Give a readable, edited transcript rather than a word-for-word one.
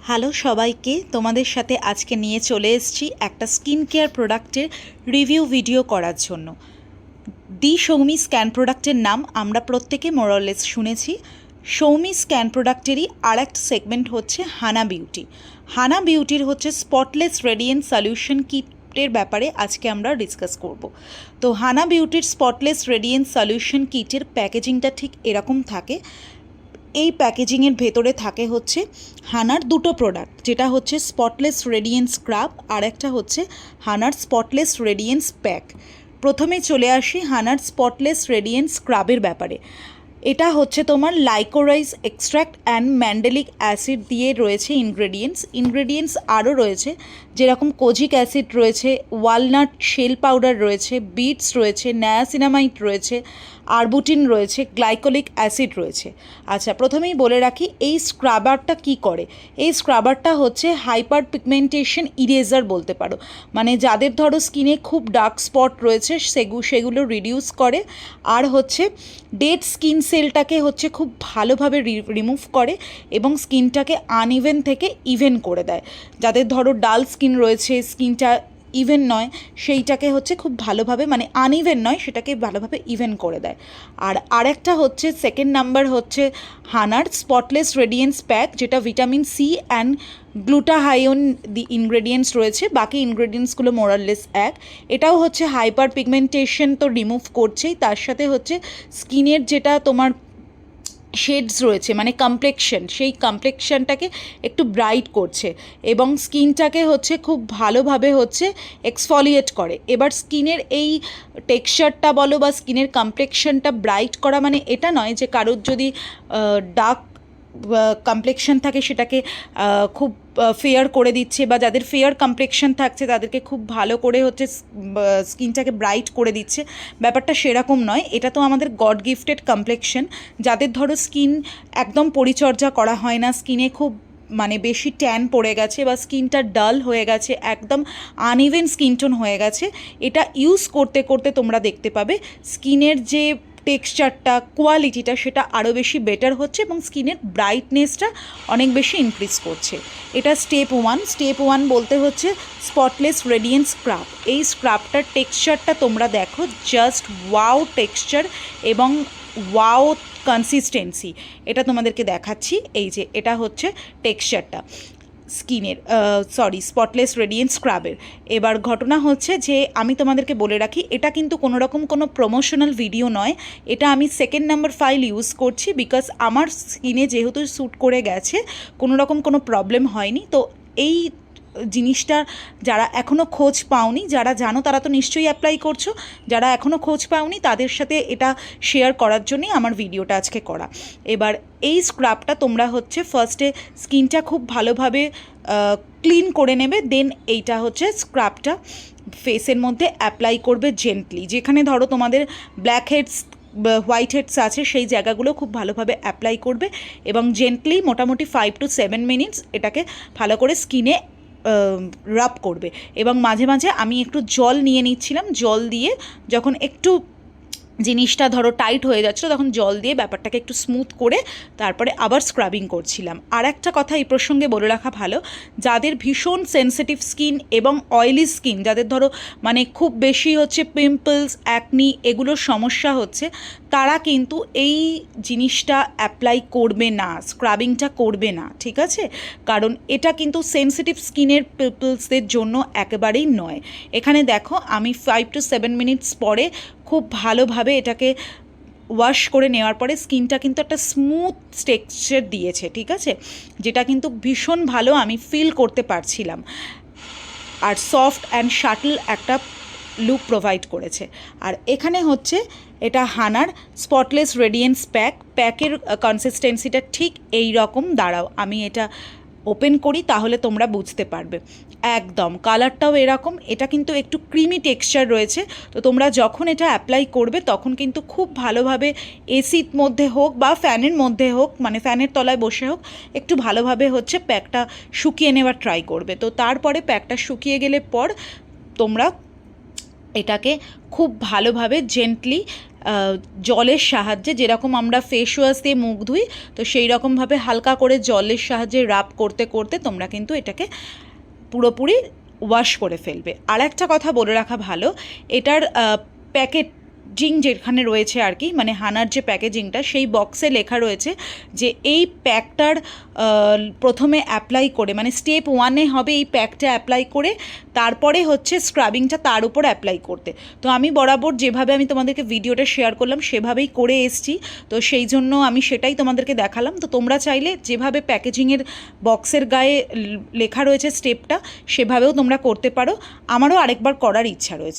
Hello সবাইকে, তোমাদের সাথে আজকে নিয়ে চলে এসেছি একটা স্কিন কেয়ার প্রোডাক্টের রিভিউ ভিডিও করার জন্য। দি সৌমি স্ক্যান প্রোডাক্টের নাম আমরা প্রত্যেকে মোরলেস শুনেছি। সৌমি স্ক্যান প্রোডাক্টেরই আর একটা সেগমেন্ট হচ্ছে হানা বিউটি। হানা বিউটির হচ্ছে স্পটলেস রেডিয়েন্ট সলিউশন কিটের ব্যাপারে আজকে আমরা ডিসকাস করব। তো হানা বিউটির স্পটলেস রেডিয়েন্ট সলিউশন কিটের প্যাকেজিংটা ঠিক এরকম থাকে। এই প্যাকেজিংয়ের ভেতরে থাকে হচ্ছে হানার দুটো প্রোডাক্ট, যেটা হচ্ছে স্পটলেস রেডিয়েন্স স্ক্রাব আর একটা হচ্ছে হানার স্পটলেস রেডিয়েন্স প্যাক। প্রথমে চলে আসি হানার স্পটলেস রেডিয়েন্স স্ক্রাবের ব্যাপারে। এটা হচ্ছে তোমার লাইকোরাইজ এক্সট্র্যাক্ট অ্যান্ড ম্যান্ডেলিক অ্যাসিড দিয়ে রয়েছে ইনগ্রেডিয়েন্টস আরও রয়েছে, যেরকম কোজিক অ্যাসিড রয়েছে, ওয়ালনাট শেল পাউডার রয়েছে, বিটস রয়েছে, নায়াসিনামাইড রয়েছে, আরবুটিন রয়েছে, গ্লাইকোলিক অ্যাসিড রয়েছে। আচ্ছা, প্রথমেই বলে রাখি এই স্ক্রাবারটা কি করে। এই স্ক্রাবারটা হচ্ছে হাইপার পিগমেন্টেশন ইরেজার বলতে পারো, মানে যাদের ধরো স্কিনে খুব ডার্ক স্পট রয়েছে সেগুলো রিডিউস করে, আর হচ্ছে ডেড স্কিন সেলটাকে হচ্ছে খুব ভালোভাবে রিমুভ করে এবং স্কিনটাকে আনইভেন থেকে ইভেন করে দেয়। যাদের ধরো ডাল স্কিন রয়েছে, স্কিনটা ইভেন নয়, সেইটাকে হচ্ছে খুব ভালোভাবে, মানে আনইভেন নয়, সেটাকে ভালোভাবে ইভেন করে দেয়। আর আরেকটা হচ্ছে সেকেন্ড নাম্বার হচ্ছে হানার স্পটলেস রেডিয়েন্স প্যাক, যেটা vitamin C and glutathione the ingredients রয়েছে, বাকি ইনগ্রেডিয়েন্টসগুলো মোরাললেস এক। এটাও হচ্ছে হাইপার পিগমেন্টেশন তো রিমুভ করছেই, তার সাথে হচ্ছে স্কিনের যেটা তোমার শেডস রয়েছে, মানে কমপ্লেকশন, সেই কমপ্লেকশনটাকে একটু ব্রাইট করছে এবং স্কিনটাকে হচ্ছে খুব ভালোভাবে হচ্ছে এক্সফলিয়েট করে। এবার স্কিনের এই টেক্সচারটা বলো বা স্কিনের কমপ্লেকশনটা ব্রাইট করা মানে এটা নয় যে কারোর যদি ডার্ক কমপ্লেকশন থাকে সেটাকে খুব ফেয়ার করে দিচ্ছে, বা যাদের ফেয়ার কমপ্লেকশন থাকছে তাদেরকে খুব ভালো করে হচ্ছে স্কিনটাকে ব্রাইট করে দিচ্ছে, ব্যাপারটা সেরকম নয়। এটা তো আমাদের গড গিফটেড কমপ্লেকশন। যাদের ধরো স্কিন একদম পরিচর্যা করা হয় না, স্কিনে খুব মানে বেশি ট্যান পড়ে গেছে বা স্কিনটা ডাল হয়ে গেছে, একদম আনইভেন স্কিন টোন হয়ে গেছে, এটা ইউজ করতে করতে তোমরা দেখতে পাবে স্কিনের যে টেক্সচারটা, কোয়ালিটিটা, সেটা আরও বেশি বেটার হচ্ছে এবং স্কিনের ব্রাইটনেসটা অনেক বেশি ইনক্রিজ করছে। এটা স্টেপ ওয়ান বলতে হচ্ছে স্পটলেস রেডিয়েন্ট স্ক্রাব। এই স্ক্রাবটার টেক্সচারটা তোমরা দেখো, জাস্ট ওয়াও টেক্সচার এবং ওয়াও কনসিস্টেন্সি। এটা তোমাদেরকে দেখাচ্ছি, এই যে এটা হচ্ছে টেক্সচারটা স্কিনের, স্পটলেস রেডিয়েন্ট স্ক্রাবের। এবার ঘটনা হচ্ছে যে আমি তোমাদেরকে বলে রাখি, এটা কিন্তু কোনো রকম কোনো প্রমোশনাল ভিডিও নয়। এটা আমি সেকেন্ড নাম্বার ফাইল ইউজ করছি, বিকজ আমার স্কিনে যেহেতু শ্যুট করে গেছে, কোনো রকম কোনো প্রবলেম হয়নি। তো এই জিনিসটা যারা এখনও খোঁজ পাওনি, যারা জানো তারা তো নিশ্চয়ই অ্যাপ্লাই করছো, যারা এখনও খোঁজ পাওনি তাদের সাথে এটা শেয়ার করার জন্যই আমার ভিডিওটা আজকে করা। এবার এই স্ক্রাবটা তোমরা হচ্ছে ফার্স্টে স্কিনটা খুব ভালোভাবে ক্লিন করে নেবে, দেন এইটা হচ্ছে স্ক্রাবটা ফেসের মধ্যে অ্যাপ্লাই করবে জেন্টলি। যেখানে ধরো তোমাদের ব্ল্যাক হেডস, হোয়াইট হেডস আছে, সেই জায়গাগুলো খুব ভালোভাবে অ্যাপ্লাই করবে এবং জেন্টলি মোটামুটি 5 to 7 মিনিটস এটাকে ভালো করে স্কিনে রাব করবে। এবং মাঝে মাঝে আমি একটু জল নিয়ে নিচ্ছিলাম, জল দিয়ে যখন একটু জিনিসটা ধরো টাইট হয়ে যাচ্ছিলো তখন জল দিয়ে ব্যাপারটাকে একটু স্মুথ করে তারপরে আবার স্ক্রাবিং করছিলাম। আর একটা কথা এই প্রসঙ্গে বলে রাখা ভালো, যাদের ভীষণ সেন্সিটিভ স্কিন এবং অয়েলি স্কিন, যাদের ধরো মানে খুব বেশি হচ্ছে পিম্পলস, অ্যাকনি, এগুলোর সমস্যা হচ্ছে, তারা কিন্তু এই জিনিসটা অ্যাপ্লাই করবে না, স্ক্রাবিংটা করবে না, ঠিক আছে? কারণ এটা কিন্তু সেন্সিটিভ স্কিনের পিম্পলসদের জন্য একেবারেই নয়। এখানে দেখো আমি 5 to 7 মিনিটস পরে খুব ভালোভাবে এটাকে ওয়াশ করে নেওয়ার পরে স্কিনটা কিন্তু একটা স্মুথ টেক্সচার দিয়েছে, ঠিক আছে, যেটা কিন্তু ভীষণ ভালো আমি ফিল করতে পারছিলাম, আর সফট অ্যান্ড শাটল একটা লুক প্রোভাইড করেছে। আর এখানে হচ্ছে এটা হানার স্পটলেস রেডিয়েন্স প্যাকের কনসিস্টেন্সিটা ঠিক এই রকম দাঁড়াও, আমি এটা ওপেন করি তাহলে তোমরা বুঝতে পারবে। একদম কালারটাও এরকম, এটা কিন্তু একটু ক্রিমি টেক্সচার রয়েছে। তো তোমরা যখন এটা অ্যাপ্লাই করবে তখন কিন্তু খুব ভালোভাবে এসির মধ্যে হোক বা ফ্যানের মধ্যে হোক, মানে ফ্যানের তলায় বসে হোক, একটু ভালোভাবে হচ্ছে প্যাকটা শুকিয়ে নেওয়ার ট্রাই করবে। তো তারপরে প্যাকটা শুকিয়ে গেলে পর তোমরা এটাকে খুব ভালোভাবে জেন্টলি জলের সাহায্যে, যেরকম আমরা ফেস ওয়াশ দিয়ে মুখ ধুই, তো সেই রকমভাবে হালকা করে জলের সাহায্যে রাব করতে করতে তোমরা কিন্তু এটাকে পুরোপুরি ওয়াশ করে ফেলবে। আর একটা কথা বলে রাখা ভালো, এটার প্যাকেজিং যেখানে রয়েছে আর কি, মানে হানার যে প্যাকেজিংটা, সেই বক্সে লেখা রয়েছে যে এই প্যাকটার প্রথমে অ্যাপ্লাই করে, মানে স্টেপ 1-এ হবে এই প্যাকটা অ্যাপ্লাই করে, তারপরে হচ্ছে স্ক্রাবিংটা তার উপর অ্যাপ্লাই করতে। তো আমি বরাবর যেভাবে আমি তোমাদেরকে ভিডিওটা শেয়ার করলাম সেভাবেই করে এসছি, তো সেই জন্য আমি সেটাই তোমাদেরকে দেখালাম। তো তোমরা চাইলে যেভাবে প্যাকেজিংয়ের বক্সের গায়ে লেখা রয়েছে স্টেপটা, সেভাবেও তোমরা করতে পারো। আমারও আরেকবার করার ইচ্ছা রয়েছে।